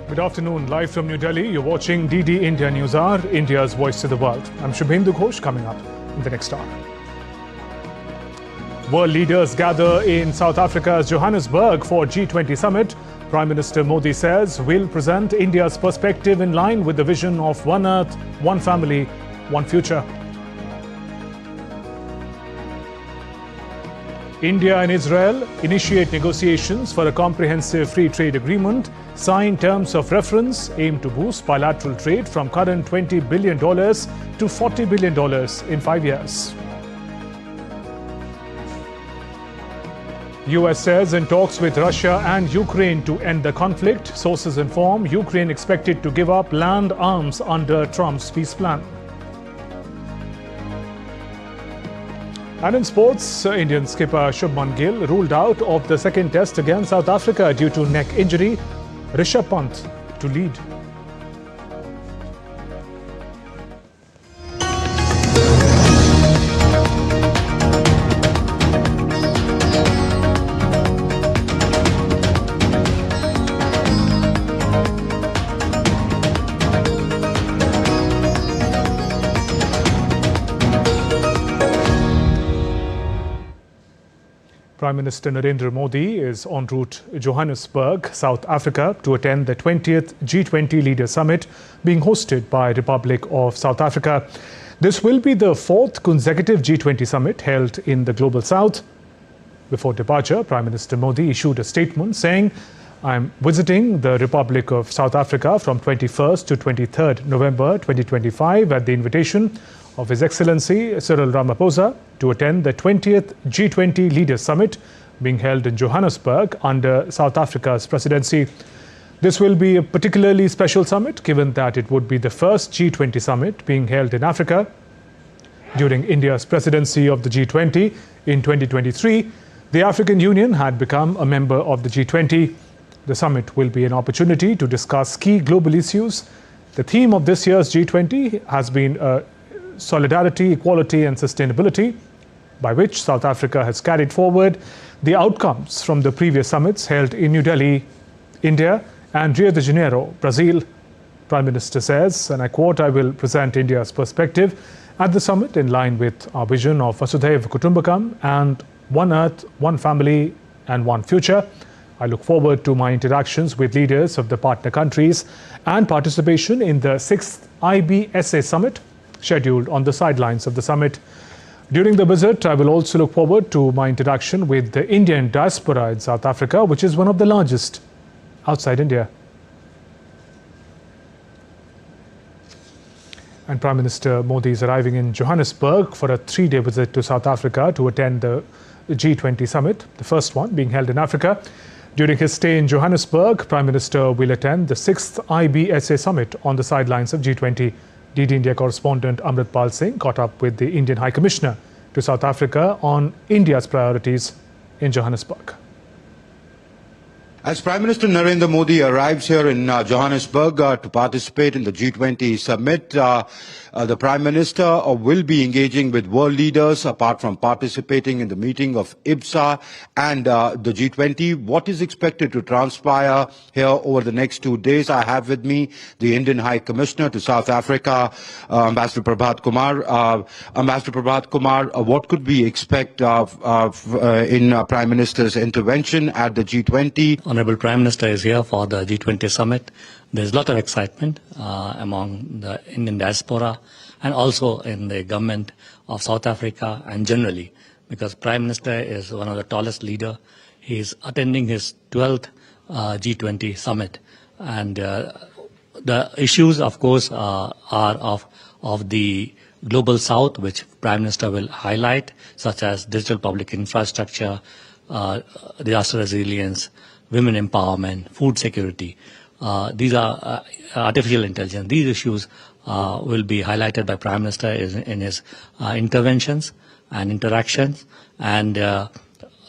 Good afternoon. Live from New Delhi, you're watching DD India News Hour, India's voice to the world. I'm Shubhendu Ghosh, coming up in the next hour. World leaders gather in South Africa's Johannesburg for G20 summit. Prime Minister Modi says we'll present India's perspective in line with the vision of one Earth, one family, one future. India and Israel initiate negotiations for a comprehensive free trade agreement. Sign terms of reference aim to boost bilateral trade from current $20 billion to $40 billion in 5 years. US says in talks with Russia and Ukraine to end the conflict. Sources inform Ukraine expected to give up land arms under Trump's peace plan. And in sports, Indian skipper Shubman Gill ruled out of the second test against South Africa due to neck injury. Rishabh Pant to lead. Prime Minister Narendra Modi is en route to Johannesburg, South Africa, to attend the 20th G20 Leaders Summit being hosted by Republic of South Africa. This will be the fourth consecutive G20 summit held in the Global South. Before departure, Prime Minister Modi issued a statement saying, "I'm visiting the Republic of South Africa from 21st to 23rd November 2025 at the invitation of His Excellency Cyril Ramaphosa to attend the 20th G20 Leaders Summit being held in Johannesburg under South Africa's presidency." This will be a particularly special summit given that it would be the first G20 summit being held in Africa. During India's presidency of the G20 in 2023, the African Union had become a member of the G20. The summit will be an opportunity to discuss key global issues. The theme of this year's G20 has been solidarity, equality and sustainability, by which South Africa has carried forward the outcomes from the previous summits held in New Delhi, India and Rio de Janeiro, Brazil. Prime Minister says, and I quote, "I will present India's perspective at the summit in line with our vision of Vasudhaiva Kutumbakam and one Earth, one family and one future. I look forward to my interactions with leaders of the partner countries and participation in the 6th IBSA summit scheduled on the sidelines of the summit. During the visit, I will also look forward to my interaction with the Indian diaspora in South Africa, which is one of the largest outside India." And Prime Minister Modi is arriving in Johannesburg for a 3-day visit to South Africa to attend the G20 summit, the first one being held in Africa. During his stay in Johannesburg, Prime Minister will attend the 6th IBSA summit on the sidelines of G20. DD India correspondent Amritpal Singh caught up with the Indian High Commissioner to South Africa on India's priorities in Johannesburg. As Prime Minister Narendra Modi arrives here in Johannesburg to participate in the G20 summit, the Prime Minister will be engaging with world leaders apart from participating in the meeting of IBSA and the G20. What is expected to transpire here over the next 2 days? I have with me the Indian High Commissioner to South Africa, Ambassador Prabhat Kumar. Ambassador Prabhat Kumar, what could we expect in Prime Minister's intervention at the G20? Honorable Prime Minister is here for the G20 summit. There's a lot of excitement among the Indian diaspora and also in the government of South Africa and generally, because Prime Minister is one of the tallest leader. He is attending his 12th G20 summit, and the issues, of course, are of the global South, which Prime Minister will highlight, such as digital public infrastructure, disaster resilience, women empowerment, food security. These are artificial intelligence. These issues will be highlighted by Prime Minister in his interventions and interactions. And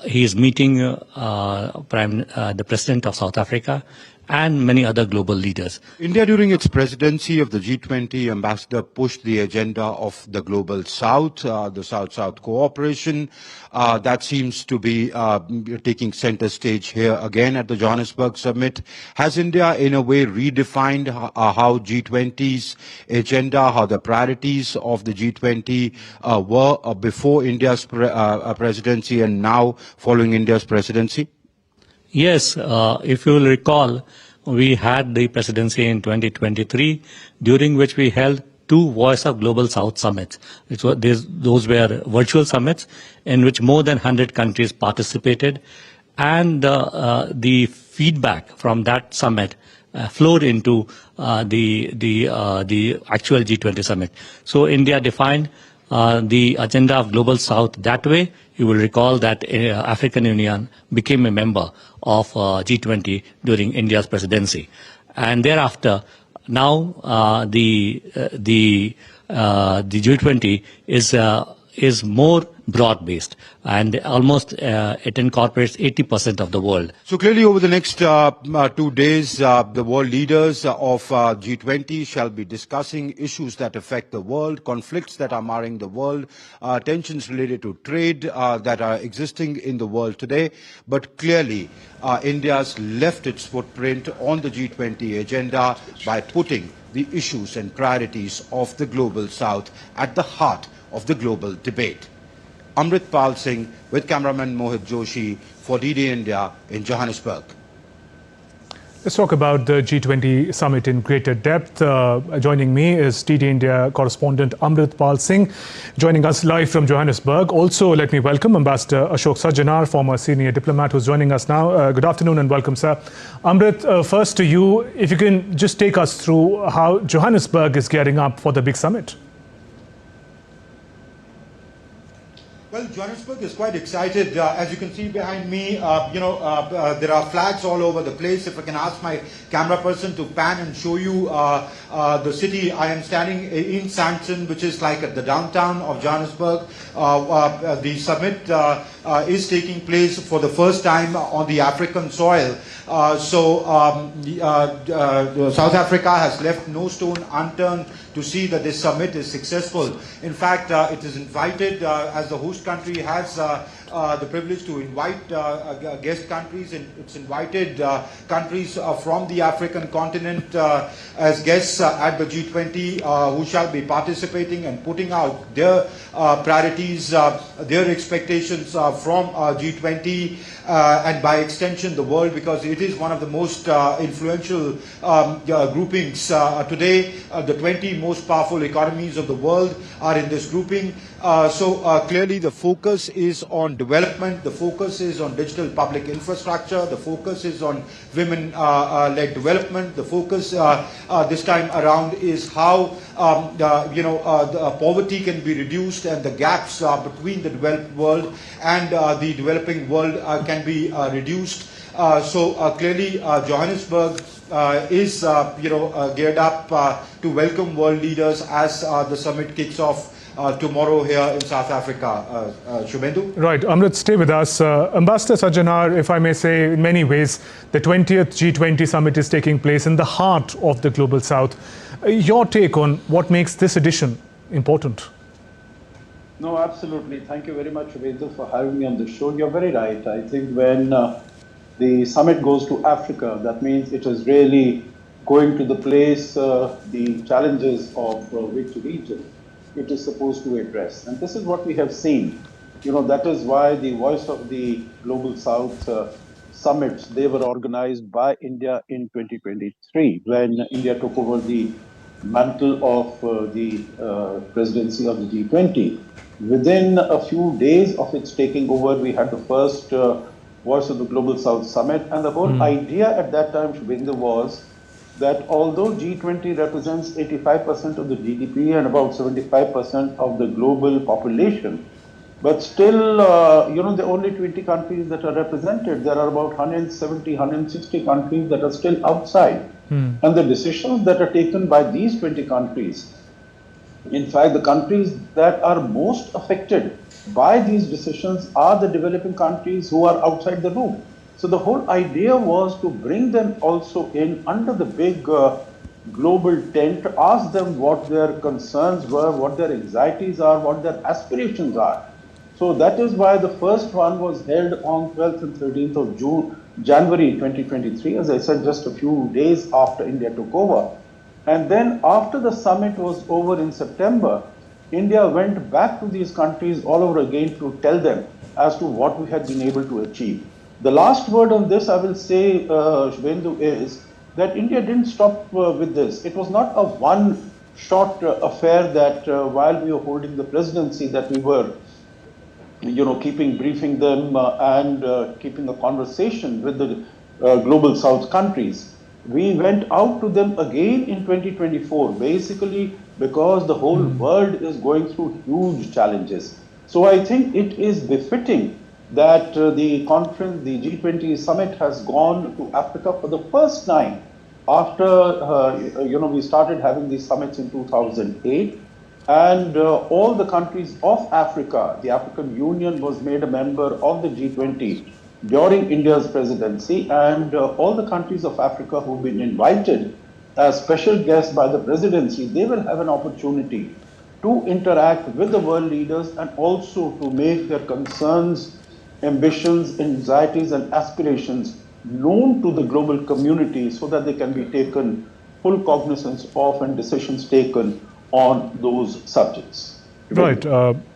he is meeting the President of South Africa and many other global leaders. India, during its presidency of the G20, Ambassador, pushed the agenda of the Global South, the South-South cooperation. That seems to be taking center stage here again at the Johannesburg summit. Has India, in a way, redefined how G20's agenda, how the priorities of the G20 were before India's presidency and now following India's presidency? Yes, if you will recall, we had the presidency in 2023, during which we held two Voice of Global South summits. Those were virtual summits in which more than 100 countries participated, and the feedback from that summit flowed into the actual G20 summit. So India defined the agenda of Global South that way. You will recall that African Union became a member of G20 during India's presidency, and thereafter, now the G20 is more broad-based, and almost it incorporates 80% of the world. So clearly, over the next 2 days, the world leaders of G20 shall be discussing issues that affect the world, conflicts that are marring the world, tensions related to trade that are existing in the world today. But clearly, India's left its footprint on the G20 agenda by putting the issues and priorities of the Global South at the heart of the global debate. Amritpal Singh with cameraman Mohit Joshi for DD India in Johannesburg. Let's talk about the G20 summit in greater depth. Joining me is DD India correspondent Amritpal Singh, joining us live from Johannesburg. Also, let me welcome Ambassador Ashok Sajjanar, former senior diplomat, who's joining us now. Good afternoon and welcome, sir. Amrit, first to you, if you can just take us through how Johannesburg is gearing up for the big summit. Well, Johannesburg is quite excited. As you can see behind me, there are flags all over the place. If I can ask my camera person to pan and show you the city. I am standing in Sandton, which is like at the downtown of Johannesburg. The summit is taking place for the first time on the African soil. South Africa has left no stone unturned to see that this summit is successful. In fact, it is invited, as the host country has the privilege to invite guest countries, and it's invited countries from the African continent as guests at the G20 who shall be participating and putting out their priorities, their expectations from G20 and by extension the world, because it is one of the most influential groupings today. The 20 most powerful economies of the world are in this grouping. Clearly the focus is on development, the focus is on digital public infrastructure, the focus is on women-led development, the focus this time around is how the poverty can be reduced and the gaps between the developed world and the developing world can be reduced. Clearly Johannesburg is geared up to welcome world leaders as the summit kicks off tomorrow here in South Africa. Shubhendu? Right, Amrit, stay with us. Ambassador Sajjanar, if I may say, in many ways, the 20th G20 summit is taking place in the heart of the Global South. Your take on what makes this edition important? No, absolutely. Thank you very much, Shubhendu, for having me on the show. You're very right. I think when the summit goes to Africa, that means it is really going to the place, the challenges of which region it is supposed to address. And this is what we have seen. That is why the Voice of the Global South summits, they were organized by India in 2023, when India took over the mantle of the presidency of the G20. Within a few days of its taking over, we had the first Voice of the Global South summit. And the whole idea at that time, Shubhendu, was that although G20 represents 85% of the GDP and about 75% of the global population, but still, there are only 20 countries that are represented. There are about 170, 160 countries that are still outside. And the decisions that are taken by these 20 countries, in fact, the countries that are most affected by these decisions are the developing countries who are outside the room. So the whole idea was to bring them also in under the big global tent, ask them what their concerns were, what their anxieties are, what their aspirations are. So that is why the first one was held on 12th and 13th of January 2023, as I said, just a few days after India took over. And then after the summit was over in September, India went back to these countries all over again to tell them as to what we had been able to achieve. The last word on this, I will say, Shubhendu, is that India didn't stop with this. It was not a one-shot affair that while we were holding the presidency that we were briefing them and keeping a conversation with the global South countries. We went out to them again in 2024, basically because the whole world is going through huge challenges. So I think it is befitting that the conference, the G20 summit, has gone to Africa for the first time after, we started having these summits in 2008. And all the countries of Africa, the African Union was made a member of the G20 during India's presidency, and all the countries of Africa who've been invited as special guests by the presidency, they will have an opportunity to interact with the world leaders and also to make their concerns, ambitions, anxieties, and aspirations known to the global community so that they can be taken full cognizance of and decisions taken on those subjects. Right.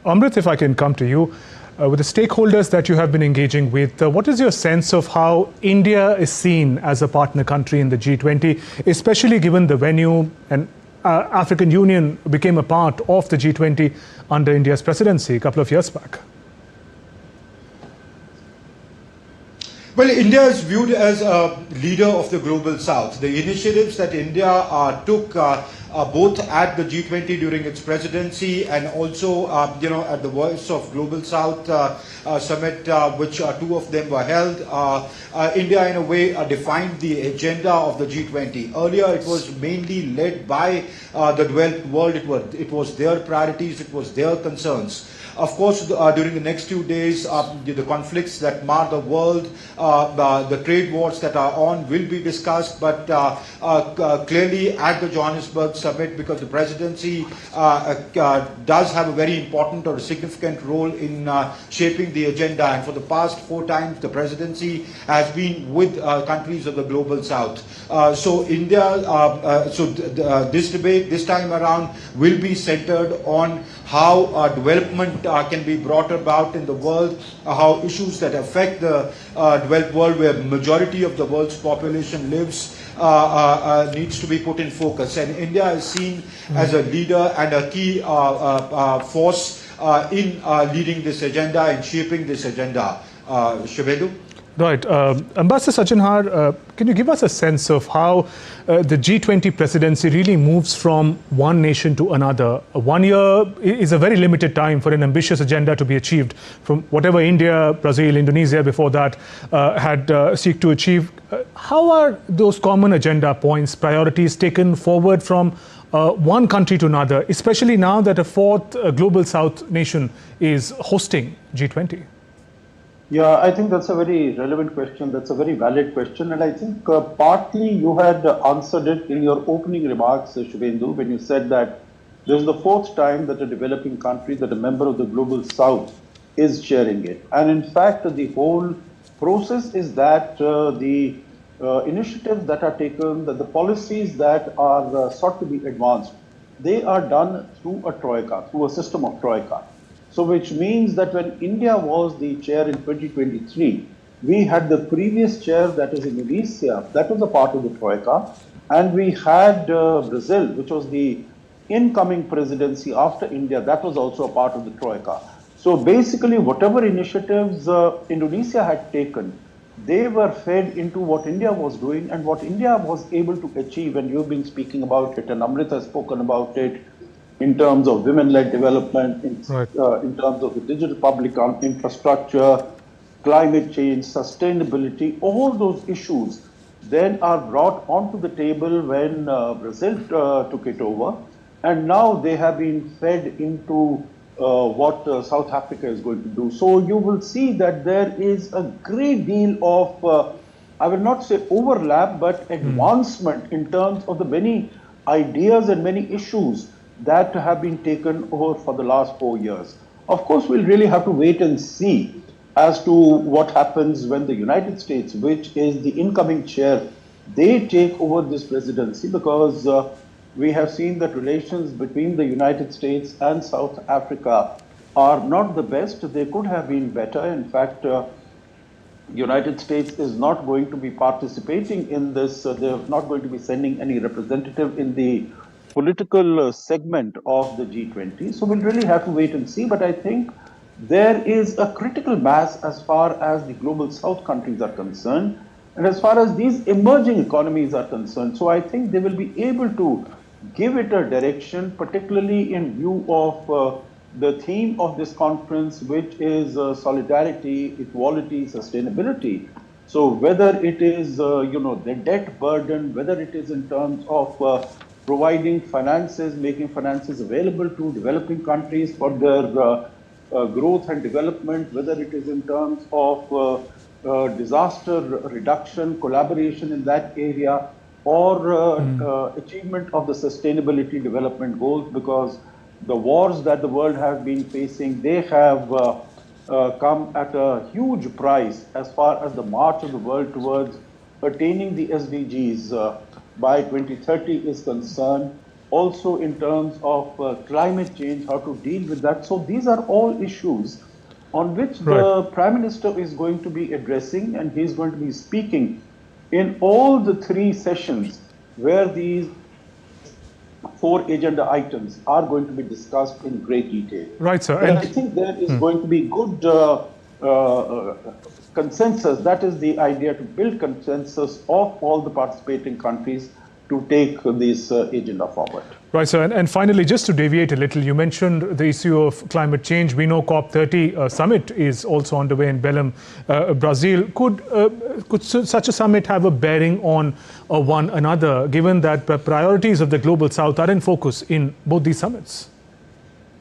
Amrit, if I can come to you, with the stakeholders that you have been engaging with, what is your sense of how India is seen as a partner country in the G20, especially given the venue and African Union became a part of the G20 under India's presidency a couple of years back? Well, India is viewed as a leader of the global South. The initiatives that India took both at the G20 during its presidency and also, at the Voice of Global South summit, which two of them were held, India in a way defined the agenda of the G20. Earlier, it was mainly led by the developed world. It was their priorities, it was their concerns. Of course, during the next 2 days, the conflicts that mar the world, the trade wars that are on will be discussed, but clearly at the Johannesburg summit, because the presidency does have a very important or significant role in shaping the agenda, and for the past 4 times the presidency has been with countries of the global South. So India, this debate this time around will be centered on how development can be brought about in the world, how issues that affect the developed world, where majority of the world's population lives, needs to be put in focus. And India is seen as a leader and a key force in leading this agenda and shaping this agenda. Shubhendu? Right. Ambassador Sachinhar, can you give us a sense of how the G20 presidency really moves from one nation to another? 1 year is a very limited time for an ambitious agenda to be achieved from whatever India, Brazil, Indonesia before that had seek to achieve. How are those common agenda points, priorities taken forward from one country to another, especially now that a fourth global South nation is hosting G20? Yeah, I think that's a very relevant question. That's a very valid question. And I think partly you had answered it in your opening remarks, Shubhendu, when you said that this is the 4th time that a developing country, that a member of the Global South is chairing it. And in fact, the whole process is that the initiatives that are taken, that the policies that are sought to be advanced, they are done through a troika, through a system of troika. So which means that when India was the chair in 2023, we had the previous chair, that is Indonesia, that was a part of the troika, and we had Brazil, which was the incoming presidency after India, that was also a part of the troika. So basically whatever initiatives Indonesia had taken, they were fed into what India was doing and what India was able to achieve, and you've been speaking about it and Amrit has spoken about it, in terms of women-led development, in terms of the digital public infrastructure, climate change, sustainability, all those issues then are brought onto the table when Brazil took it over. And now they have been fed into what South Africa is going to do. So you will see that there is a great deal of, I will not say overlap, but advancement in terms of the many ideas and many issues that have been taken over for the last 4 years. Of course, we'll really have to wait and see as to what happens when the United States, which is the incoming chair, they take over this presidency, because we have seen that relations between the United States and South Africa are not the best. They could have been better. In fact, United States is not going to be participating in this. They're not going to be sending any representative in the political segment of the G20. So we'll really have to wait and see. But I think there is a critical mass as far as the global South countries are concerned, and as far as these emerging economies are concerned. So I think they will be able to give it a direction, particularly in view of the theme of this conference, which is solidarity, equality, sustainability. So whether it is, the debt burden, whether it is in terms of providing finances, making finances available to developing countries for their growth and development, whether it is in terms of disaster reduction, collaboration in that area, or achievement of the sustainability development goals, because the wars that the world has been facing, they have come at a huge price as far as the march of the world towards attaining the SDGs by 2030 is concerned. Also in terms of climate change, how to deal with that. So these are all issues on which the Prime Minister is going to be addressing, and he's going to be speaking in all the 3 sessions where these 4 agenda items are going to be discussed in great detail. Right, sir. And I think there is going to be good consensus. That is the idea, to build consensus of all the participating countries to take this agenda forward. Right, sir. And finally, just to deviate a little, you mentioned the issue of climate change. We know COP30 summit is also underway in Belém, Brazil. Could such a summit have a bearing on one another, given that the priorities of the Global South are in focus in both these summits?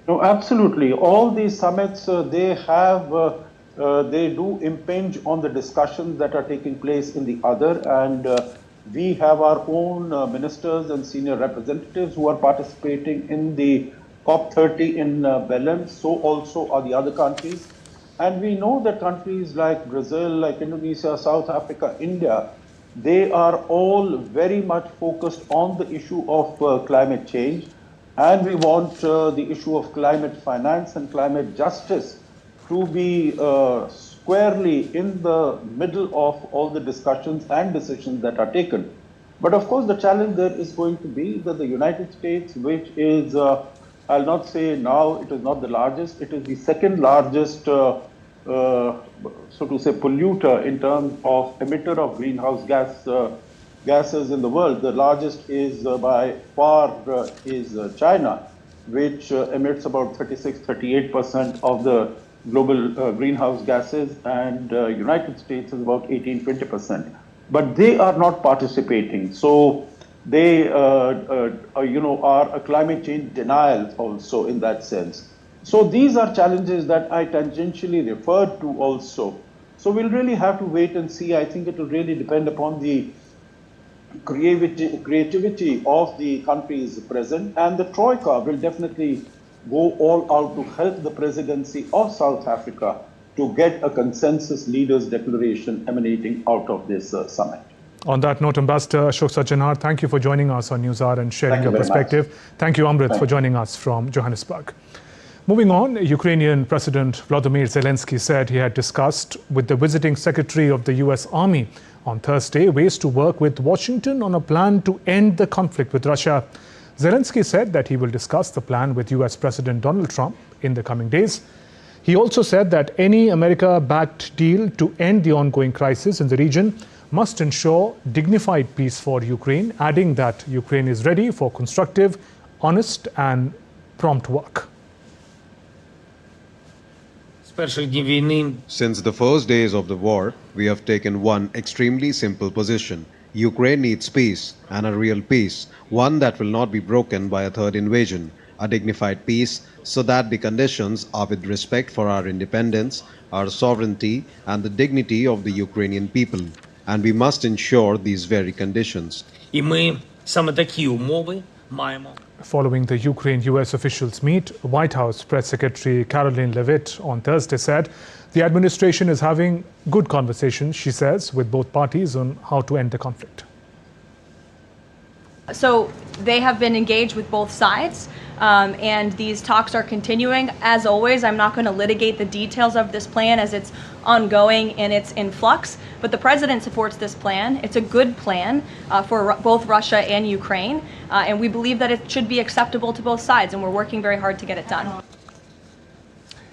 No, absolutely. All these summits, they do impinge on the discussions that are taking place in the other, and we have our own ministers and senior representatives who are participating in the COP30 in Belém. So also are the other countries. And we know that countries like Brazil, like Indonesia, South Africa, India, they are all very much focused on the issue of climate change. And we want the issue of climate finance and climate justice to be squarely in the middle of all the discussions and decisions that are taken. But of course, the challenge there is going to be that the United States, which is, I'll not say now, it is not the largest, it is the second largest, so to say, polluter in terms of emitter of greenhouse gases in the world. The largest is by far is China, which emits about 36–38% of the global greenhouse gases, and United States is about 18–20%. But they are not participating. So they are a climate change denial also in that sense. So these are challenges that I tangentially referred to also. So we'll really have to wait and see. I think it will really depend upon the creativity of the countries present, and the Troika will definitely go all out to help the presidency of South Africa to get a consensus leaders declaration emanating out of this summit. On that note, Ambassador Ashok Sajjanhar, thank you for joining us on NewsHour and sharing your perspective. Thank you, Amrit, for joining us from Johannesburg. Moving on, Ukrainian President Volodymyr Zelenskyy said he had discussed with the visiting Secretary of the US Army on Thursday ways to work with Washington on a plan to end the conflict with Russia. Zelenskyy said that he will discuss the plan with US President Donald Trump in the coming days. He also said that any America-backed deal to end the ongoing crisis in the region must ensure dignified peace for Ukraine, adding that Ukraine is ready for constructive, honest and prompt work. Since the first days of the war, we have taken one extremely simple position. Ukraine needs peace, and a real peace, one that will not be broken by a third invasion. a dignified peace, so that the conditions are with respect for our independence, our sovereignty, and the dignity of the Ukrainian people. And we must ensure these very conditions. І ми саме такі умови маємо. Following the Ukraine-US officials meet, White House Press Secretary Caroline Leavitt on Thursday said the administration is having good conversations, she says, with both parties on how to end the conflict. So they have been engaged with both sides, and these talks are continuing. As always, I'm not going to litigate the details of this plan as it's ongoing and it's in flux, but the president supports this plan. It's a good plan for both Russia and Ukraine, and we believe that it should be acceptable to both sides, and we're working very hard to get it done.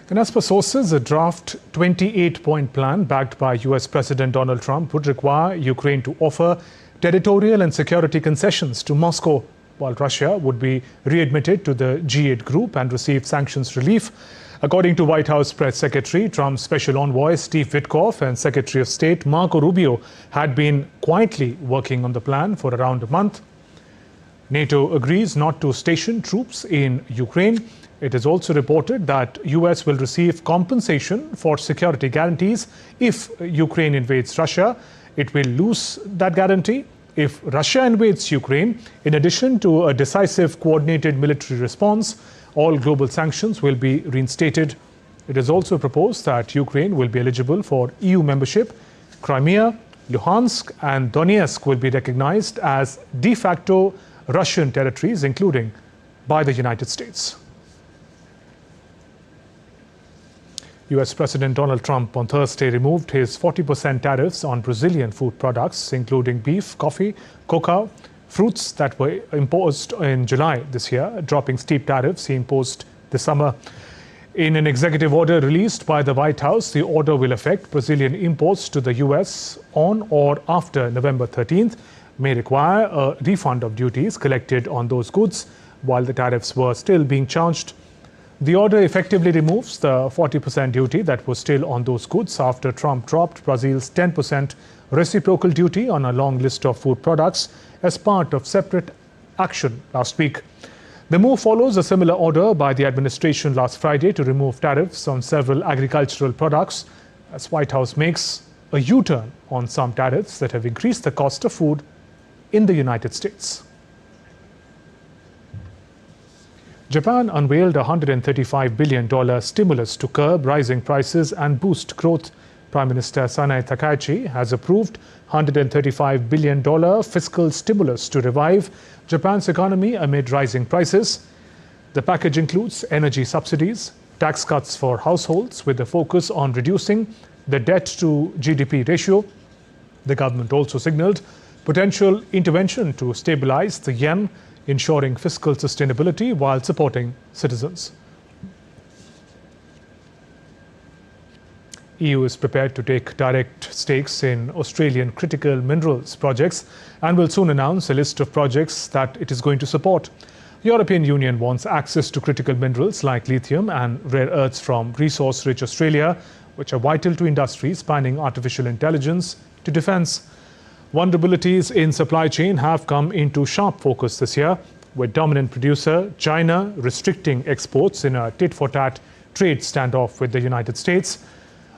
And as per sources, a draft 28-point plan backed by US President Donald Trump would require Ukraine to offer territorial and security concessions to Moscow, while Russia would be readmitted to the G8 group and receive sanctions relief. According to White House Press Secretary, Trump's special envoy Steve Witkoff and Secretary of State Marco Rubio had been quietly working on the plan for around a month. NATO agrees not to station troops in Ukraine. It is also reported that US will receive compensation for security guarantees if Ukraine invades Russia. It will lose that guarantee if Russia invades Ukraine. In addition to a decisive coordinated military response, all global sanctions will be reinstated. It is also proposed that Ukraine will be eligible for EU membership. Crimea, Luhansk and Donetsk will be recognized as de facto Russian territories, including by the United States. US President Donald Trump on Thursday removed his 40% tariffs on Brazilian food products, including beef, coffee, cocoa, fruits that were imposed in July this year, dropping steep tariffs he imposed this summer. In an executive order released by the White House, the order will affect Brazilian imports to the US on or after November 13th, may require a refund of duties collected on those goods while the tariffs were still being charged. The order effectively removes the 40% duty that was still on those goods after Trump dropped Brazil's 10% reciprocal duty on a long list of food products as part of separate action last week. The move follows a similar order by the administration last Friday to remove tariffs on several agricultural products, as White House makes a U-turn on some tariffs that have increased the cost of food in the United States. Japan unveiled a $135 billion stimulus to curb rising prices and boost growth. Prime Minister Sanae Takaichi has approved $135 billion fiscal stimulus to revive Japan's economy amid rising prices. The package includes energy subsidies, tax cuts for households with a focus on reducing the debt to GDP ratio. The government also signaled potential intervention to stabilize the yen, ensuring fiscal sustainability while supporting citizens. EU is prepared to take direct stakes in Australian critical minerals projects and will soon announce a list of projects that it is going to support. The European Union wants access to critical minerals like lithium and rare earths from resource-rich Australia, which are vital to industries spanning artificial intelligence to defence. Vulnerabilities in supply chain have come into sharp focus this year, with dominant producer China restricting exports in a tit-for-tat trade standoff with the United States.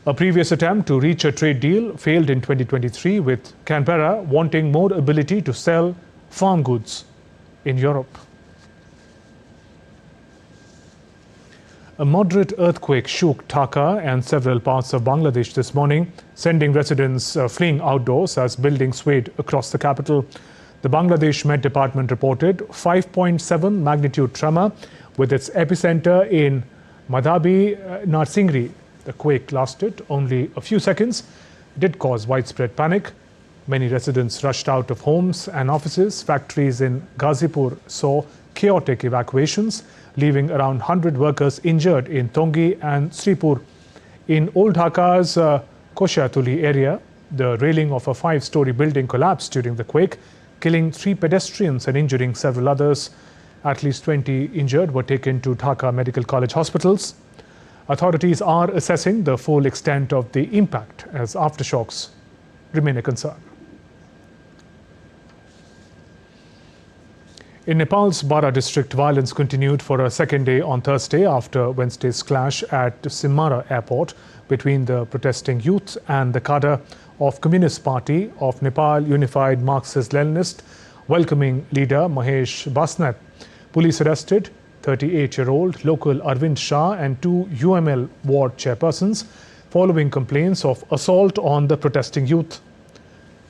A previous attempt to reach a trade deal failed in 2023, with Canberra wanting more ability to sell farm goods in Europe. A moderate earthquake shook Dhaka and several parts of Bangladesh this morning, sending residents fleeing outdoors as buildings swayed across the capital. The Bangladesh Met Department reported 5.7 magnitude tremor with its epicenter in Madhabi, Narsingri. The quake lasted only a few seconds. It did cause widespread panic. Many residents rushed out of homes and offices. Factories in Ghazipur saw chaotic evacuations, leaving around 100 workers injured in Tongi and Sripur. In Old Dhaka's Koshatuli area, the railing of a 5-story building collapsed during the quake, killing 3 pedestrians and injuring several others. At least 20 injured were taken to Dhaka Medical College hospitals. Authorities are assessing the full extent of the impact as aftershocks remain a concern. In Nepal's Bara district, violence continued for a second day on Thursday after Wednesday's clash at Simara airport between the protesting youth and the cadre of Communist Party of Nepal Unified Marxist-Leninist welcoming leader Mahesh Basnet. Police arrested 38-year-old local Arvind Shah and two UML ward chairpersons following complaints of assault on the protesting youth.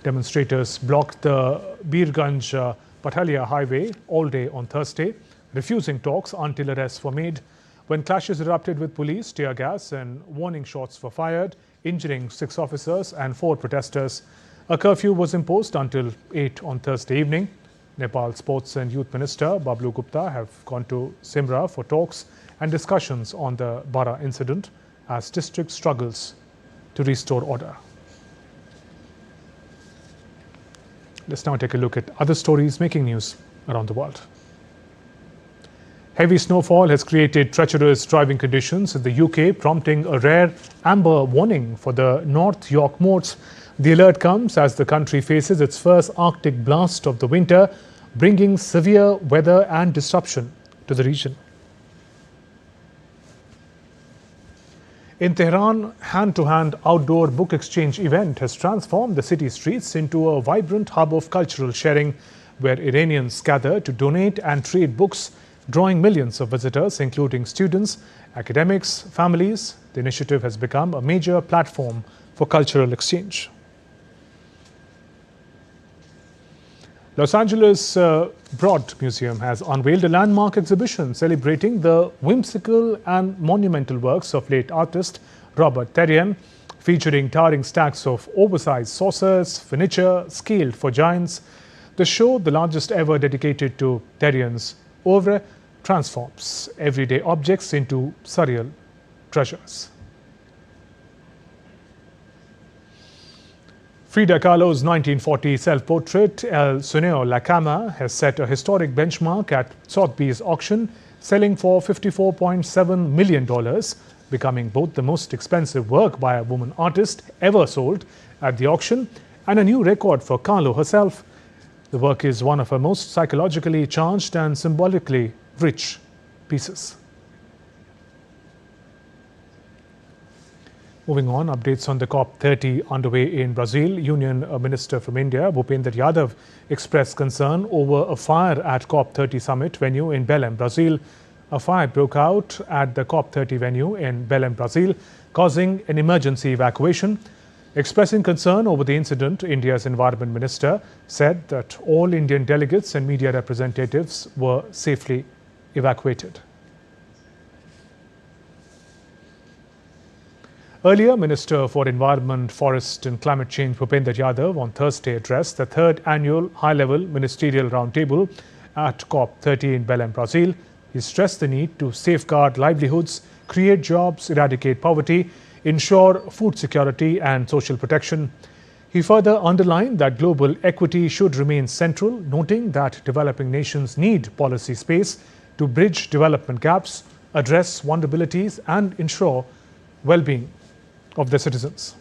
Demonstrators blocked the Birganj Pathalia highway all day on Thursday, refusing talks until arrests were made. When clashes erupted with police, tear gas and warning shots were fired, injuring 6 officers and 4 protesters. A curfew was imposed until 8 on Thursday evening. Nepal Sports and Youth Minister Bablu Gupta have gone to Simra for talks and discussions on the Bara incident as district struggles to restore order. Let's now take a look at other stories making news around the world. Heavy snowfall has created treacherous driving conditions in the UK, prompting a rare amber warning for the North York Moors. The alert comes as the country faces its first Arctic blast of the winter, bringing severe weather and disruption to the region. In Tehran, hand-to-hand outdoor book exchange event has transformed the city streets into a vibrant hub of cultural sharing, where Iranians gather to donate and trade books, drawing millions of visitors, including students, academics, families. The initiative has become a major platform for cultural exchange. Los Angeles Broad Museum has unveiled a landmark exhibition celebrating the whimsical and monumental works of late artist Robert Therrien, featuring towering stacks of oversized saucers, furniture scaled for giants. The show, the largest ever dedicated to Therrien's oeuvre, transforms everyday objects into surreal treasures. Frida Kahlo's 1940 self-portrait, El Sueño La Cama, has set a historic benchmark at Sotheby's auction, selling for $54.7 million, becoming both the most expensive work by a woman artist ever sold at the auction and a new record for Kahlo herself. The work is one of her most psychologically charged and symbolically rich pieces. Moving on, updates on the COP30 underway in Brazil. Union Minister from India, Bhupender Yadav, expressed concern over a fire at COP30 summit venue in Belém, Brazil. A fire broke out at the COP30 venue in Belém, Brazil, causing an emergency evacuation. Expressing concern over the incident, India's Environment Minister said that all Indian delegates and media representatives were safely evacuated. Earlier, Minister for Environment, Forest and Climate Change Bhupender Yadav on Thursday addressed the 3rd annual high-level ministerial roundtable at COP30 in Belém, Brazil. He stressed the need to safeguard livelihoods, create jobs, eradicate poverty, ensure food security and social protection. He further underlined that global equity should remain central, noting that developing nations need policy space to bridge development gaps, address vulnerabilities and ensure well-being of their citizens.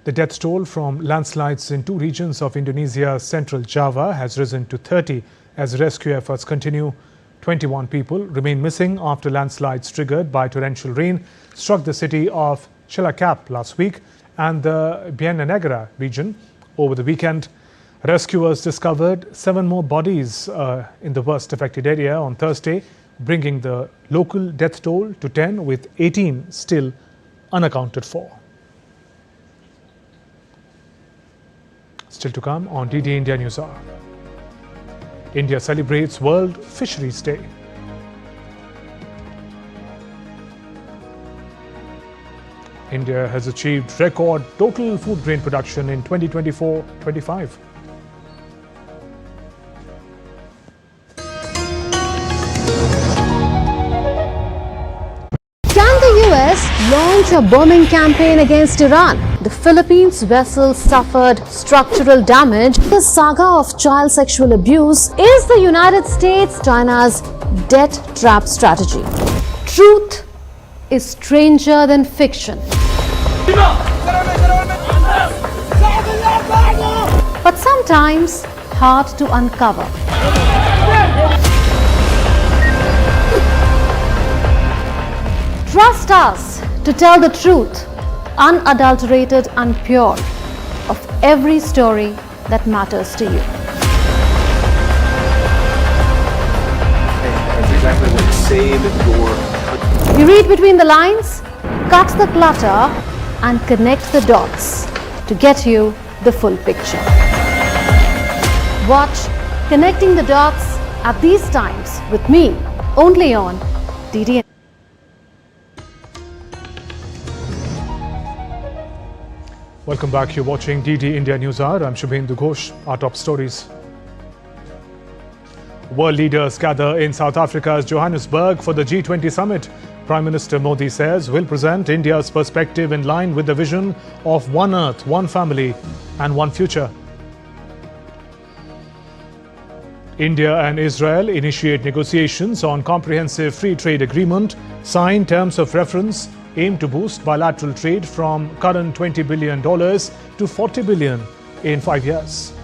The death toll from landslides in 2 regions of Indonesia's central Java has risen to 30 as rescue efforts continue. 21 people remain missing after landslides triggered by torrential rain struck the city of Cilacap last week and the Banda Negra region over the weekend. Rescuers discovered 7 more bodies in the worst affected area on Thursday, bringing the local death toll to 10, with 18 still unaccounted for. Still to come on DD India News Hour. India celebrates World Fisheries Day. India has achieved record total food grain production in 2024-25. Can the US launch a bombing campaign against Iran? The Philippines vessel suffered structural damage. The saga of child sexual abuse is the United States China's debt trap strategy. Truth is stranger than fiction. But some sometimes hard to uncover. Trust us to tell the truth, unadulterated and pure, of every story that matters to you. Exactly what save your country. We read between the lines, cut the clutter, and connect the dots to get you the full picture. Watch Connecting the Dots at these times with me, only on DD. Welcome back. You're watching DD India News Hour. I'm Shubhendu Ghosh. Our top stories. World leaders gather in South Africa's Johannesburg for the G20 summit. Prime Minister Modi says will present India's perspective in line with the vision of one Earth, one family and one future. India and Israel initiate negotiations on comprehensive free trade agreement, sign terms of reference, aim to boost bilateral trade from current $20 billion to $40 billion in 5 years.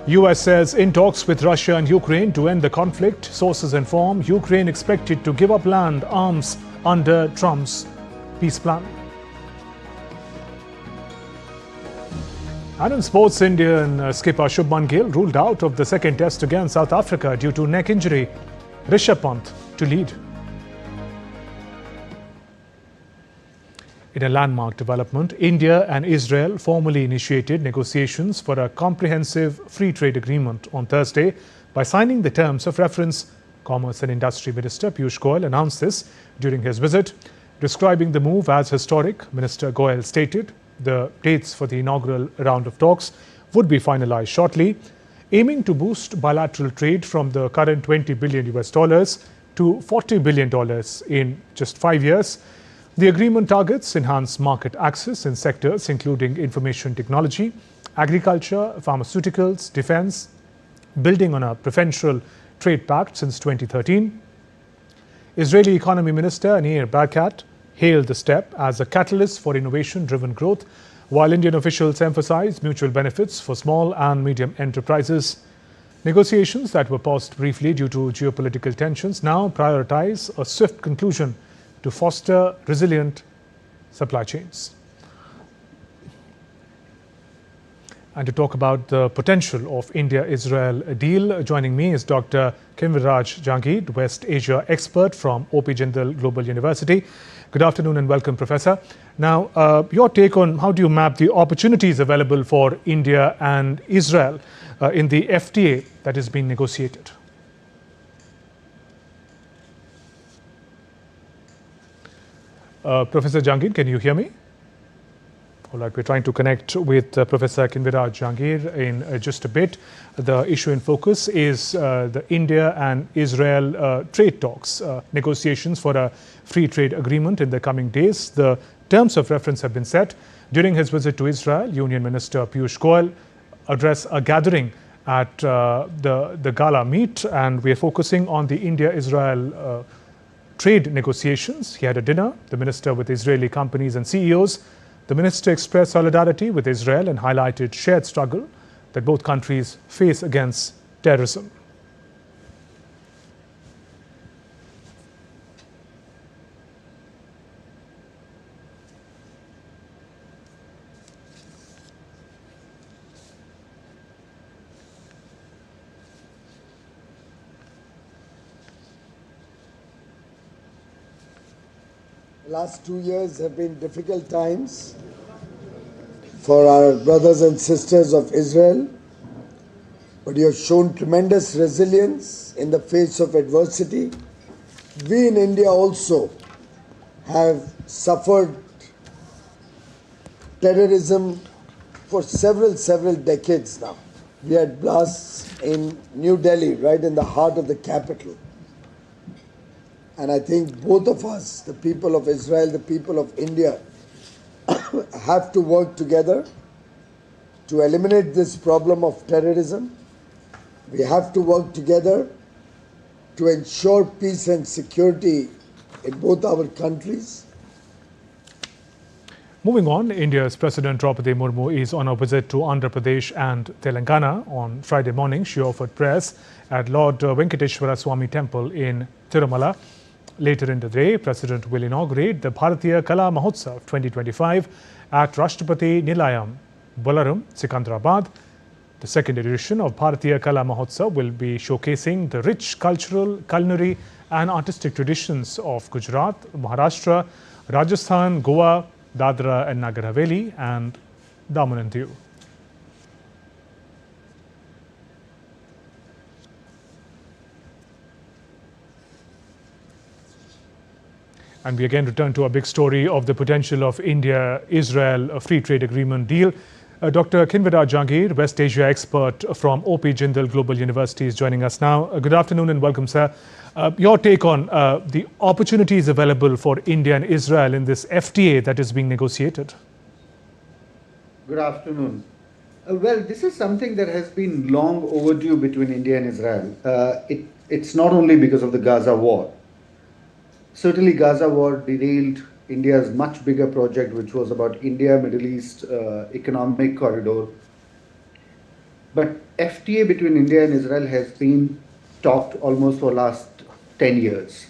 US says in talks with Russia and Ukraine to end the conflict. Sources inform Ukraine expected to give up land, arms under Trump's peace plan. And in sports, Indian skipper Shubman Gill ruled out of the second test against South Africa due to neck injury. Rishabh Pant to lead. In a landmark development, India and Israel formally initiated negotiations for a comprehensive free trade agreement on Thursday by signing the terms of reference. Commerce and Industry Minister Piyush Goyal announced this during his visit. Describing the move as historic, Minister Goyal stated the dates for the inaugural round of talks would be finalized shortly, aiming to boost bilateral trade from the current $20 billion to $40 billion in just 5 years. The agreement targets enhanced market access in sectors including information technology, agriculture, pharmaceuticals, defense, building on a preferential trade pact since 2013. Israeli Economy Minister Nir Barkat hailed the step as a catalyst for innovation-driven growth, while Indian officials emphasized mutual benefits for small and medium enterprises. Negotiations that were paused briefly due to geopolitical tensions now prioritize a swift conclusion to foster resilient supply chains. And to talk about the potential of India-Israel deal, joining me is Dr. Kinviraj Jangid, West Asia expert from OP Jindal Global University. Good afternoon and welcome, Professor. Now, your take on how do you map the opportunities available for India and Israel in the FTA that is being negotiated? Professor Jangid, can you hear me? All right, we're trying to connect with Professor Kinviraj Jangid in just a bit. The issue in focus is the India and Israel trade talks, negotiations for a free trade agreement in the coming days. The terms of reference have been set. During his visit to Israel, Union Minister Piyush Goyal addressed a gathering at the gala meet, and we're focusing on the India-Israel trade negotiations. He had a dinner, the minister with Israeli companies and CEOs. The minister expressed solidarity with Israel and highlighted shared struggle that both countries face against terrorism. The last 2 years have been difficult times for our brothers and sisters of Israel, but you have shown tremendous resilience in the face of adversity. We in India also have suffered terrorism for several decades now. We had blasts in New Delhi, right in the heart of the capital. And I think both of us, the people of Israel, the people of India, have to work together to eliminate this problem of terrorism. We have to work together to ensure peace and security in both our countries. Moving on, India's President Draupadi Murmu is on a visit to Andhra Pradesh and Telangana. On Friday morning, she offered prayers at Lord Venkateshwara Swami Temple in Tirumala. Later in the day, President will inaugurate the Bharatiya Kala Mahotsav 2025 at Rashtrapati Nilayam, Bolaram, Sikandrabad. The second edition of Bharatiya Kala Mahotsav will be showcasing the rich cultural, culinary and artistic traditions of Gujarat, Maharashtra, Rajasthan, Goa, Dadra and Nagar Haveli and Daman and Diu. And we again return to a big story of the potential of India-Israel free trade agreement deal. Dr. Kinvida Jahangir, West Asia expert from OP Jindal Global University, is joining us now. Good afternoon and welcome, sir. Your take on the opportunities available for India and Israel in this FTA that is being negotiated? Good afternoon. Well, this is something that has been long overdue between India and Israel. It's not only because of the Gaza war. Certainly, Gaza war derailed India's much bigger project, which was about India-Middle East economic corridor. But FTA between India and Israel has been talked almost for the last 10 years.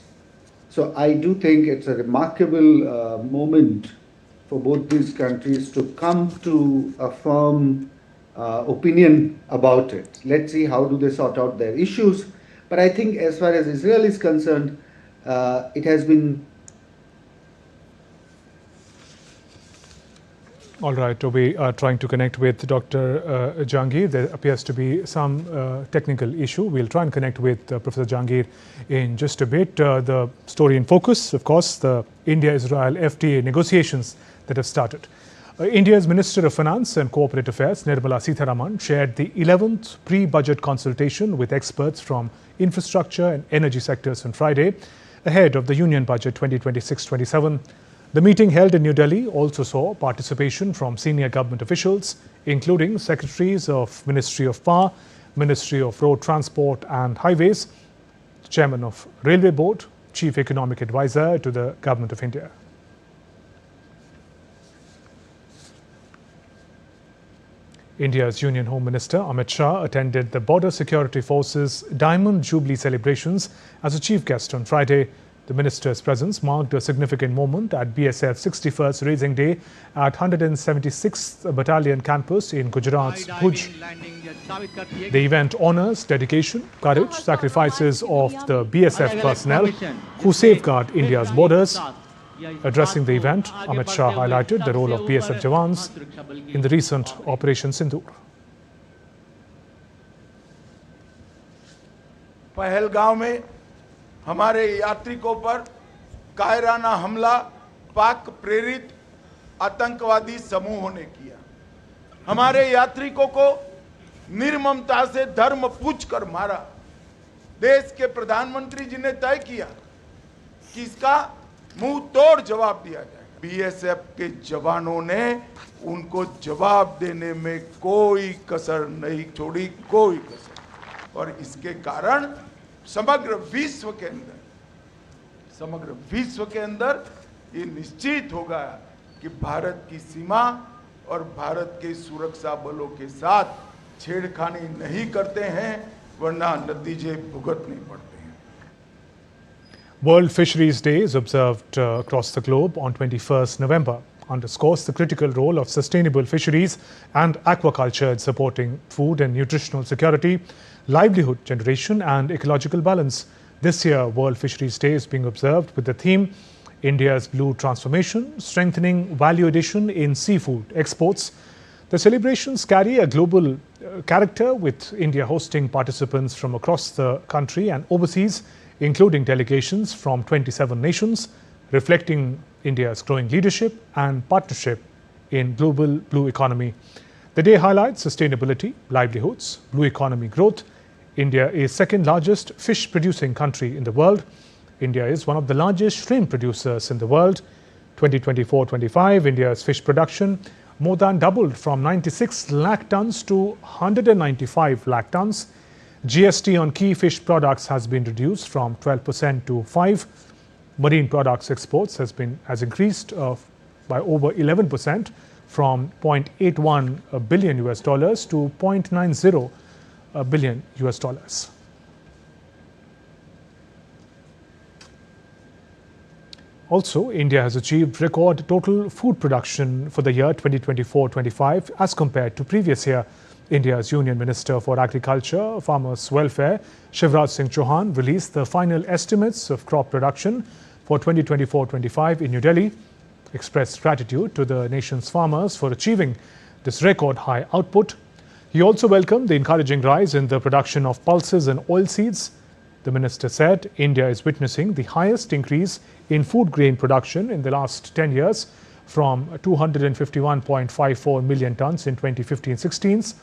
So I do think it's a remarkable moment for both these countries to come to a firm opinion about it. Let's see how do they sort out their issues. But I think as far as Israel is concerned, it has been. All right, we are trying to connect with Dr. Jahangir. There appears to be some technical issue. We'll try and connect with Professor Jahangir in just a bit. The story in focus, of course, the India-Israel FTA negotiations that have started. India's Minister of Finance and Corporate Affairs, Nirmala Sitharaman, shared the 11th pre-budget consultation with experts from infrastructure and energy sectors on Friday, ahead of the Union Budget 2026-27. The meeting held in New Delhi also saw participation from senior government officials, including Secretaries of Ministry of Power, Ministry of Road Transport and Highways, Chairman of Railway Board, Chief Economic Advisor to the Government of India. India's Union Home Minister Amit Shah attended the Border Security Force's Diamond Jubilee celebrations as a chief guest on Friday. The minister's presence marked a significant moment at BSF's 61st Raising Day at 176th Battalion campus in Gujarat's Bhuj. The event honours dedication, courage, sacrifices of the BSF personnel who safeguard India's borders. Addressing the event, Amit Shah highlighted the role of BSF Jawans in the recent Operation Sindoor. Pahalgam में हमारे यात्रिकों पर कायराना हमला पाक प्रेरित आतंकवादी समूहों ने किया। हमारे यात्रिकों को निर्ममता से धर्म पूछकर मारा। देश के प्रधानमंत्री जी ने तय किया कि इसका मुंह तोड़ जवाब दिया जाए। बीएसएफ के जवानों ने उनको जवाब देने में कोई कसर नहीं छोड़ी, कोई कसर। और इसके कारण समग्र विश्व के अंदर ये निश्चित होगा कि भारत की सीमा और भारत के सुरक्षा बलों के साथ छेड़खानी नहीं करते हैं, वरना नतीजे भुगतने पड़ते हैं। World Fisheries Day is observed across the globe on 21st November. Underscores the critical role of sustainable fisheries and aquaculture in supporting food and nutritional security, livelihood generation and ecological balance. This year, World Fisheries Day is being observed with the theme India's Blue Transformation, Strengthening Value Addition in Seafood Exports. The celebrations carry a global character, with India hosting participants from across the country and overseas, including delegations from 27 nations, reflecting India's growing leadership and partnership in global blue economy. The day highlights sustainability, livelihoods, blue economy growth. India is second largest fish producing country in the world. India is one of the largest shrimp producers in the world. 2024-25, India's fish production more than doubled from 96 lakh tons to 195 lakh tons. GST on key fish products has been reduced from 12% to 5%. Marine products exports has increased by over 11% from $0.81 billion US dollars to $0.90 billion US dollars. Also, India has achieved record total food production for the year 2024-25 as compared to previous year. India's Union Minister for Agriculture, Farmers' Welfare, Shivraj Singh Chauhan, released the final estimates of crop production for 2024-25 in New Delhi, expressed gratitude to the nation's farmers for achieving this record high output. He also welcomed the encouraging rise in the production of pulses and oilseeds. The minister said India is witnessing the highest increase in food grain production in the last 10 years, from 251.54 million tons in 2015-16.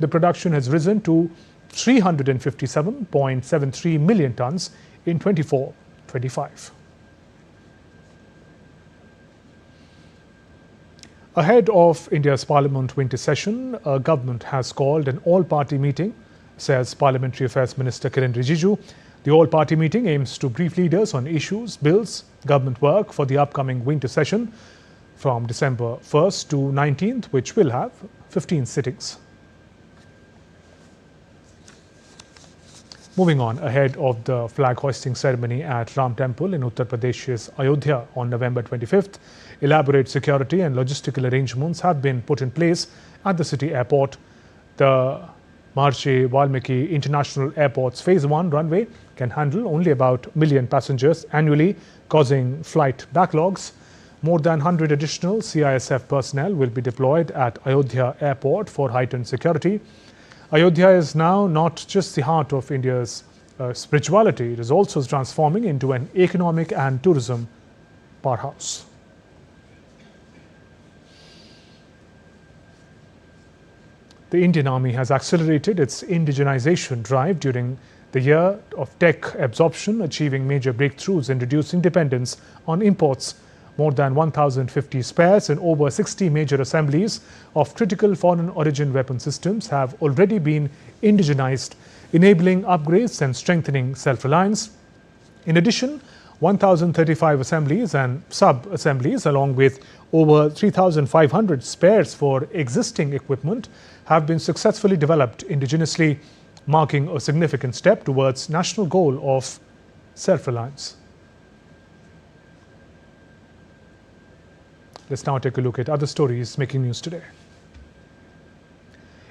The production has risen to 357.73 million tons in 24-25. Ahead of India's Parliament winter session, a government has called an all-party meeting, says Parliamentary Affairs Minister Kiren Rijiju. The all-party meeting aims to brief leaders on issues, bills, government work for the upcoming winter session from December 1st to 19th, which will have 15 sittings. Moving on, ahead of the flag hoisting ceremony at Ram Temple in Uttar Pradesh's Ayodhya on November 25th, elaborate security and logistical arrangements have been put in place at the city airport. The Maharishi Valmiki International Airport's Phase 1 runway can handle only about 1 million passengers annually, causing flight backlogs. More than 100 additional CISF personnel will be deployed at Ayodhya Airport for heightened security. Ayodhya is now not just the heart of India's spirituality, it is also transforming into an economic and tourism powerhouse. The Indian Army has accelerated its indigenization drive during the year of tech absorption, achieving major breakthroughs in reducing dependence on imports. More than 1,050 spares and over 60 major assemblies of critical foreign origin weapon systems have already been indigenized, enabling upgrades and strengthening self-reliance. In addition, 1,035 assemblies and sub-assemblies, along with over 3,500 spares for existing equipment, have been successfully developed indigenously, marking a significant step towards national goal of self-reliance. Let's now take a look at other stories making news today.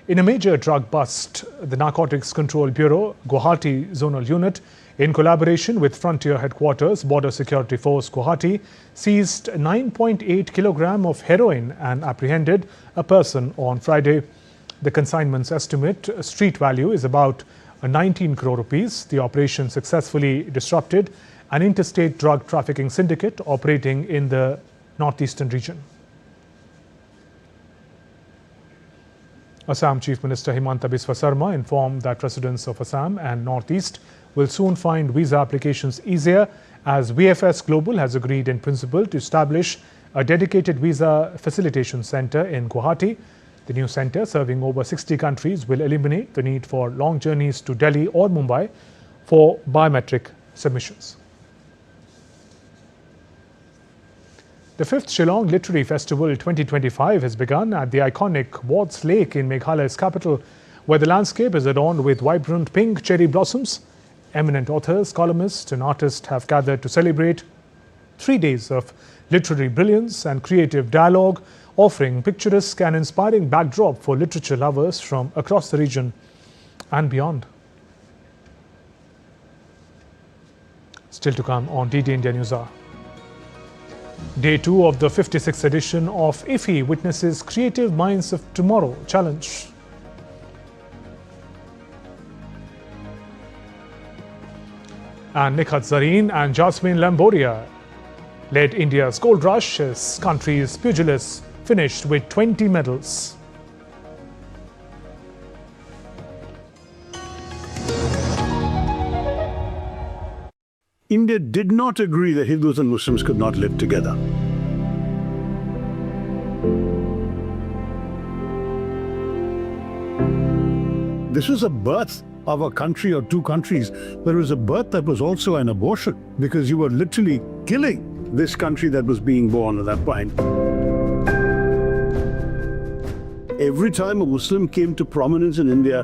In a major drug bust, the Narcotics Control Bureau, Guwahati Zonal Unit, in collaboration with Frontier Headquarters, Border Security Force Guwahati, seized 9.8 kilogram of heroin and apprehended a person on Friday. The consignment's estimate street value is about 19 crore rupees. The operation successfully disrupted an interstate drug trafficking syndicate operating in the northeastern region. Assam Chief Minister Himanta Biswa Sarma informed that residents of Assam and Northeast will soon find visa applications easier, as VFS Global has agreed in principle to establish a dedicated visa facilitation center in Guwahati. The new center, serving over 60 countries, will eliminate the need for long journeys to Delhi or Mumbai for biometric submissions. The 5th Shillong Literary Festival 2025 has begun at the iconic Wards Lake in Meghalaya's capital, where the landscape is adorned with vibrant pink cherry blossoms. Eminent authors, columnists and artists have gathered to celebrate 3 days of literary brilliance and creative dialogue, offering picturesque and inspiring backdrop for literature lovers from across the region and beyond. Still to come on DD India News Hour. Day 2 of the 56th edition of IFFI witnesses Creative Minds of Tomorrow Challenge. And Nikhat Zareen and Jasmine Lamboria led India's gold rush as country's pugilists finished with 20 medals. India did not agree that Hindus and Muslims could not live together. This was a birth of a country or two countries, but it was a birth that was also an abortion, because you were literally killing this country that was being born at that point. Every time a Muslim came to prominence in India,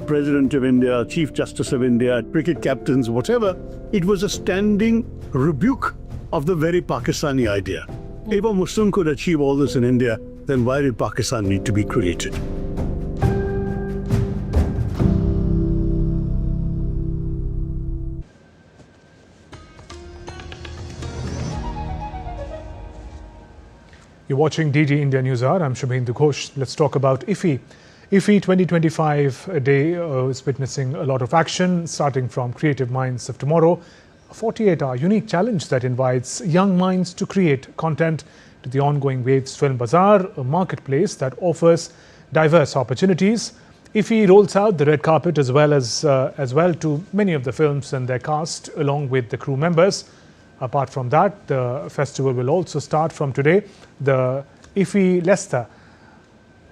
President of India, Chief Justice of India, cricket captains, whatever, it was a standing rebuke of the very Pakistani idea. If a Muslim could achieve all this in India, then why did Pakistan need to be created? You're watching DD India News Hour. I'm Shubhendu Ghosh. Let's talk about IFFI. IFFI 2025 Day is witnessing a lot of action, starting from Creative Minds of Tomorrow, a 48-hour unique challenge that invites young minds to create content, to the ongoing Waves Film Bazaar, a marketplace that offers diverse opportunities. IFFI rolls out the red carpet as well to many of the films and their cast, along with the crew members. Apart from that, the festival will also start from today. The IFFI Leicester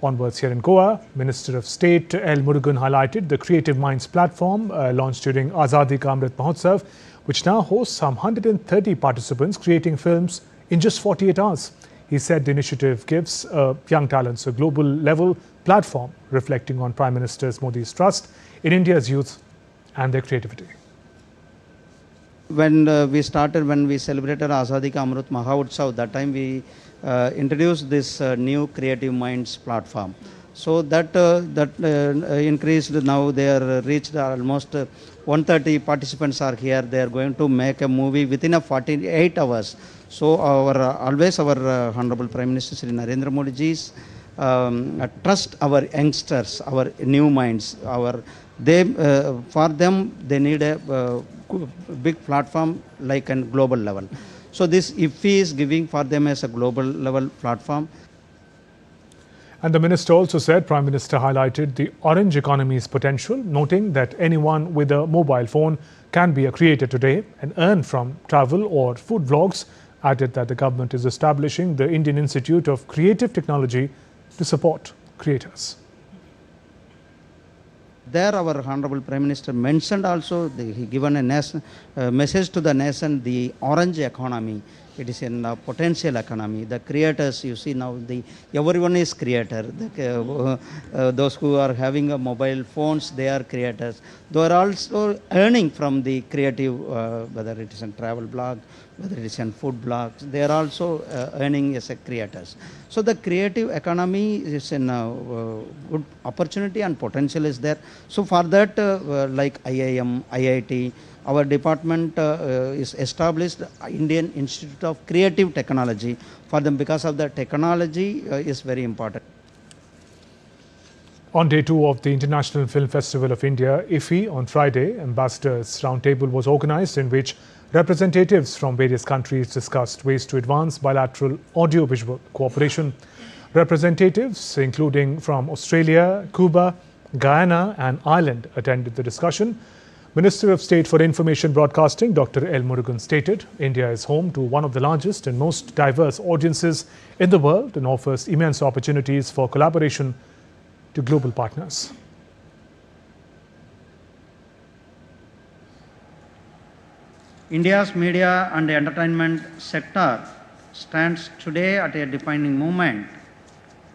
onwards here in Goa. Minister of State L. Murugan highlighted the Creative Minds platform launched during Azadi Ka Amrit Mahotsav, which now hosts some 130 participants creating films in just 48 hours. He said the initiative gives young talents a global level platform, reflecting on Prime Minister Modi's trust in India's youth and their creativity. When we celebrated Azadi Ka Amrit Mahotsav, that time we introduced this new Creative Minds platform. So that increased. Now they are reached almost 130 participants are here. They are going to make a movie within a 48 hours. So our Honorable Prime Minister Shri Narendra Modi ji's trust our youngsters, our new minds. For them they need a big platform like a global level. So this IFFI is giving for them as a global level platform. And the minister also said Prime Minister highlighted the orange economy's potential, noting that anyone with a mobile phone can be a creator today and earn from travel or food vlogs. Added that the government is establishing the Indian Institute of Creative Technology to support creators. There our Honorable Prime Minister mentioned also, he given a message to the nation, the orange economy. It is a potential economy. The creators, you see now, everyone is creator. Those who are having mobile phones, they are creators. They are also earning from the creative, whether it is a travel blog, whether it is a food blogs, they are also earning as a creators. So the creative economy is a good opportunity and potential is there. So for that, like IIM, IIT, our department is established Indian Institute of Creative Technology for them, because of the technology is very important. On day 2 of the International Film Festival of India, IFFI, on Friday, Ambassadors Roundtable was organized, in which representatives from various countries discussed ways to advance bilateral audiovisual cooperation. Representatives, including from Australia, Cuba, Guyana and Ireland, attended the discussion. Minister of State for Information Broadcasting, Dr. L. Murugan, stated India is home to one of the largest and most diverse audiences in the world and offers immense opportunities for collaboration to global partners. India's media and entertainment sector stands today at a defining moment.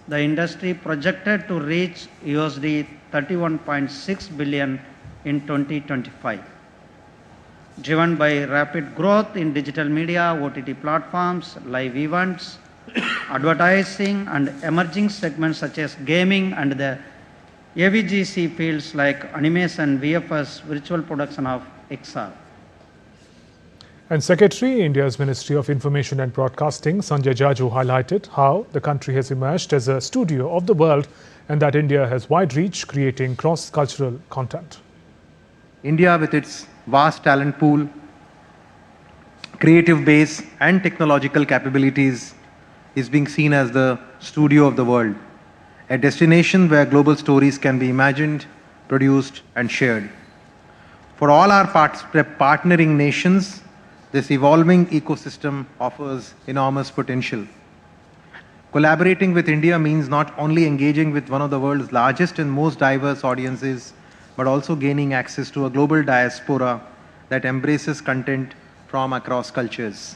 The industry projected to reach USD 31.6 billion in 2025, driven by rapid growth in digital media, OTT platforms, live events, advertising and emerging segments such as gaming and the AVGC fields like animation, VFS, virtual production of XR. And Secretary, India's Ministry of Information and Broadcasting, Sanjay Jaju, highlighted how the country has emerged as a studio of the world and that India has wide reach, creating cross-cultural content. India, with its vast talent pool, creative base and technological capabilities, is being seen as the studio of the world, a destination where global stories can be imagined, produced and shared. For all our partnering nations, this evolving ecosystem offers enormous potential. Collaborating with India means not only engaging with one of the world's largest and most diverse audiences, but also gaining access to a global diaspora that embraces content from across cultures.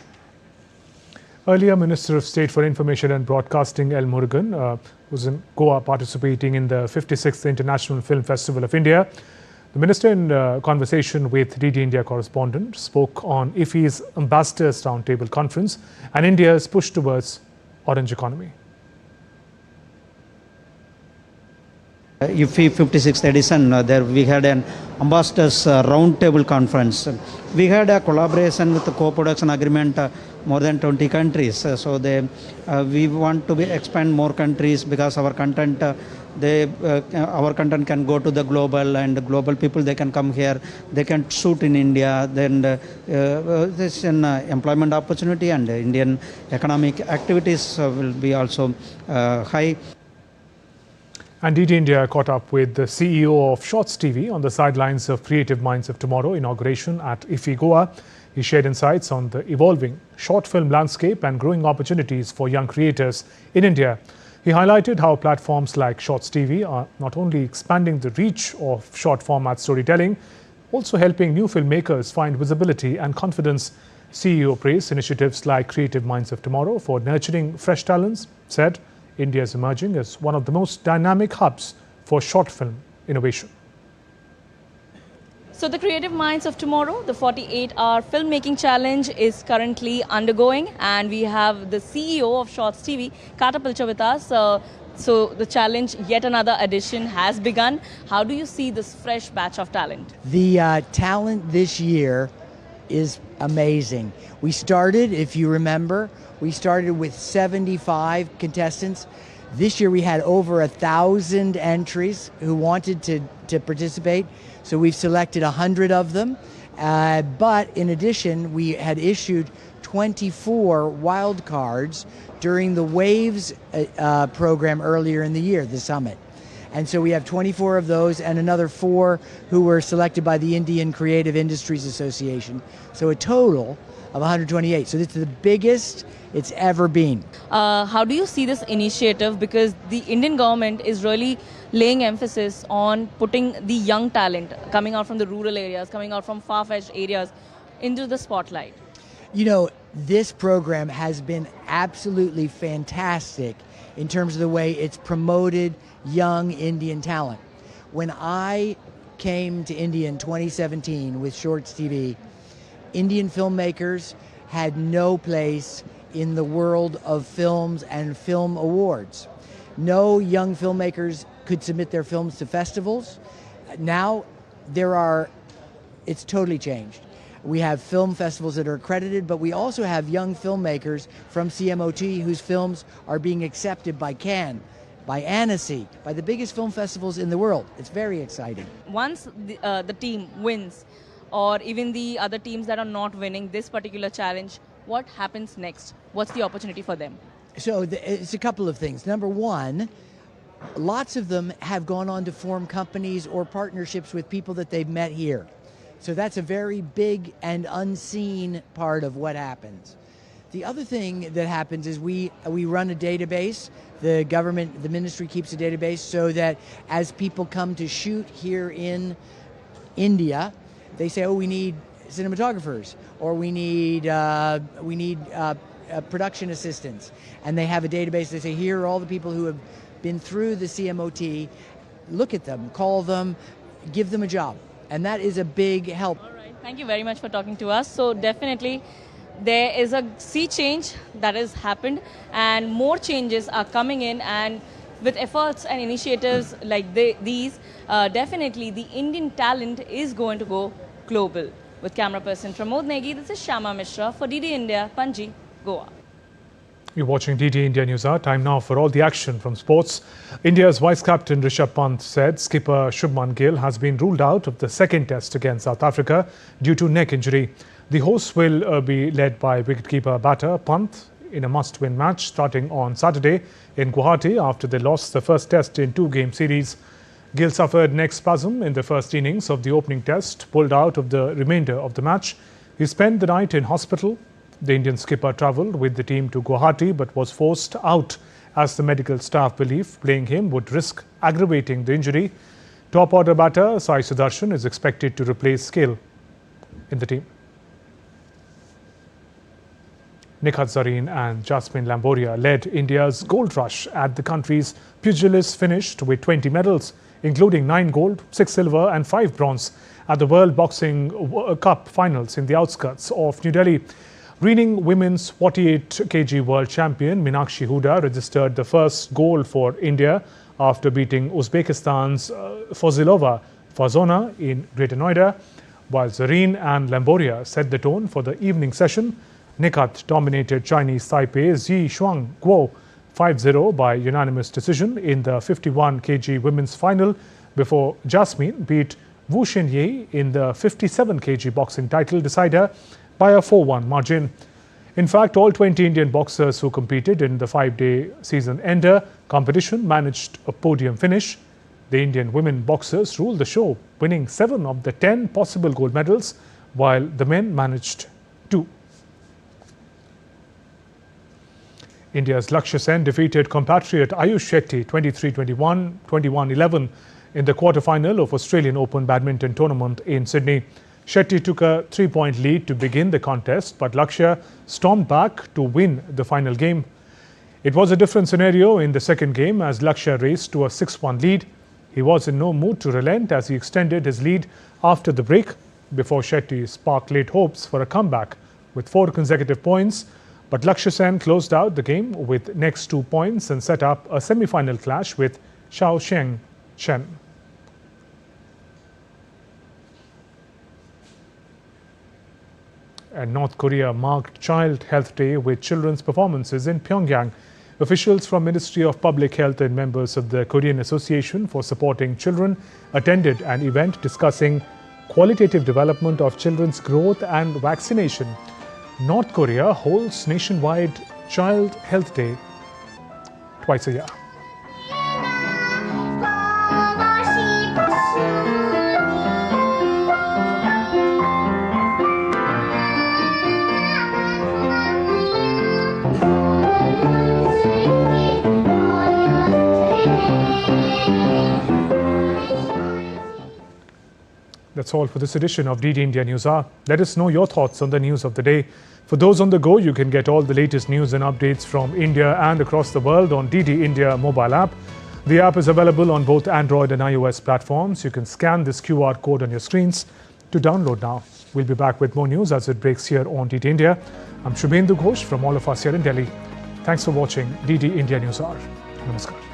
Earlier, Minister of State for Information and Broadcasting L. Murugan was in Goa participating in the 56th International Film Festival of India. The minister, in conversation with DD India correspondent, spoke on IFFI's Ambassadors Roundtable Conference and India's push towards orange economy. IFFI 56th edition, there we had an Ambassadors Roundtable Conference. We had a collaboration with the co-production agreement more than 20 countries. So we want to expand more countries because our content our content can go to the global, and global people, they can come here, they can shoot in India. Then there's an employment opportunity, and Indian economic activities will be also high. And DD India caught up with the CEO of Shorts TV on the sidelines of Creative Minds of Tomorrow inauguration at IFFI Goa. He shared insights on the evolving short film landscape and growing opportunities for young creators in India. He highlighted how platforms like Shorts TV are not only expanding the reach of short format storytelling, also helping new filmmakers find visibility and confidence. CEO praised initiatives like Creative Minds of Tomorrow for nurturing fresh talents, said India is emerging as one of the most dynamic hubs for short film innovation. So the Creative Minds of Tomorrow, the 48-hour filmmaking challenge, is currently undergoing, and we have the CEO of Shorts TV, Katapilcha, with us. So the challenge, yet another edition, has begun. How do you see this fresh batch of talent? The talent this year is amazing. We started, if you remember, we started with 75 contestants. This year we had over 1,000 entries who wanted to participate. So we've selected 100 of them. But in addition, we had issued 24 wild cards during the Waves program earlier in the year, the summit. And so we have 24 of those and another 4 who were selected by the Indian Creative Industries Association. So a total of 128. So this is the biggest it's ever been. How do you see this initiative? Because the Indian government is really laying emphasis on putting the young talent coming out from the rural areas, coming out from far-fetched areas into the spotlight. You know, this program has been absolutely fantastic in terms of the way it's promoted young Indian talent. When I came to India in 2017 with Shorts TV, Indian filmmakers had no place in the world of films and film awards. No young filmmakers could submit their films to festivals. Now it's totally changed. We have film festivals that are accredited, but we also have young filmmakers from CMOT whose films are being accepted by Cannes, by Annecy, by the biggest film festivals in the world. It's very exciting. Once the team wins, or even the other teams that are not winning this particular challenge, what happens next? What's the opportunity for them? So it's a couple of things. Number one, lots of them have gone on to form companies or partnerships with people that they've met here. So that's a very big and unseen part of what happens. The other thing that happens is we run a database. The government, the ministry keeps a database so that as people come to shoot here in India, they say, oh, we need cinematographers, or we need production assistants. And they have a database. They say, here are all the people who have been through the CMOT. Look at them, call them, give them a job. And that is a big help. All right. Thank you very much for talking to us. So definitely there is a sea change that has happened, and more changes are coming in, and with efforts and initiatives like these, definitely the Indian talent is going to go global. With camera person Pramod Negi, this is Shyama Mishra for DD India, Panji, Goa. You're watching DD India News Hour. Time now for all the action from sports. India's vice-captain Rishabh Pant said skipper Shubman Gill has been ruled out of the second test against South Africa due to neck injury. The hosts will be led by wicketkeeper batter Pant in a must-win match starting on Saturday in Guwahati after they lost the first test in 2-game series. Gill suffered neck spasm in the first innings of the opening test, pulled out of the remainder of the match. He spent the night in hospital. The Indian skipper travelled with the team to Guwahati but was forced out as the medical staff believed playing him would risk aggravating the injury. Top order batter Sai Sudarshan is expected to replace Gill in the team. Nikhat Zareen and Jasmine Lamboria led India's gold rush at the country's pugilists finished with 20 medals, including 9 gold, 6 silver and 5 bronze at the World Boxing Cup finals in the outskirts of New Delhi. Reigning women's 48 kg world champion Meenakshi Huda registered the first goal for India after beating Uzbekistan's Fozilova Fazona in Greater Noida, while Zareen and Lamboria set the tone for the evening session. Nikhat dominated Chinese Taipei's Yi Shuang Guo 5-0 by unanimous decision in the 51 kg women's final before Jasmine beat Wu Xinye in the 57 kg boxing title decider by a 4-1 margin. In fact, all 20 Indian boxers who competed in the 5-day season-ender competition managed a podium finish. The Indian women boxers ruled the show, winning 7 of the 10 possible gold medals, while the men managed 2. India's Lakshya Sen defeated compatriot Ayush Shetty 23-21, 21-11 in the quarter-final of Australian Open badminton tournament in Sydney. Shetty took a 3-point lead to begin the contest, but Lakshya stormed back to win the final game. It was a different scenario in the second game as Lakshya raced to a 6-1 lead. He was in no mood to relent as he extended his lead after the break before Shetty sparked late hopes for a comeback with 4 consecutive points. But Lakshya Sen closed out the game with next 2 points and set up a semi-final clash with Xiao Sheng Chen. And North Korea marked Child Health Day with children's performances in Pyongyang. Officials from Ministry of Public Health and members of the Korean Association for Supporting Children attended an event discussing qualitative development of children's growth and vaccination. North Korea holds nationwide Child Health Day twice a year. That's all for this edition of DD India News Hour. Let us know your thoughts on the news of the day. For those on the go, you can get all the latest news and updates from India and across the world on DD India mobile app. The app is available on both Android and iOS platforms. You can scan this QR code on your screens to download now. We'll be back with more news as it breaks here on DD India. I'm Shubhendu Ghosh from all of us here in Delhi. Thanks for watching DD India News Hour. Namaskar.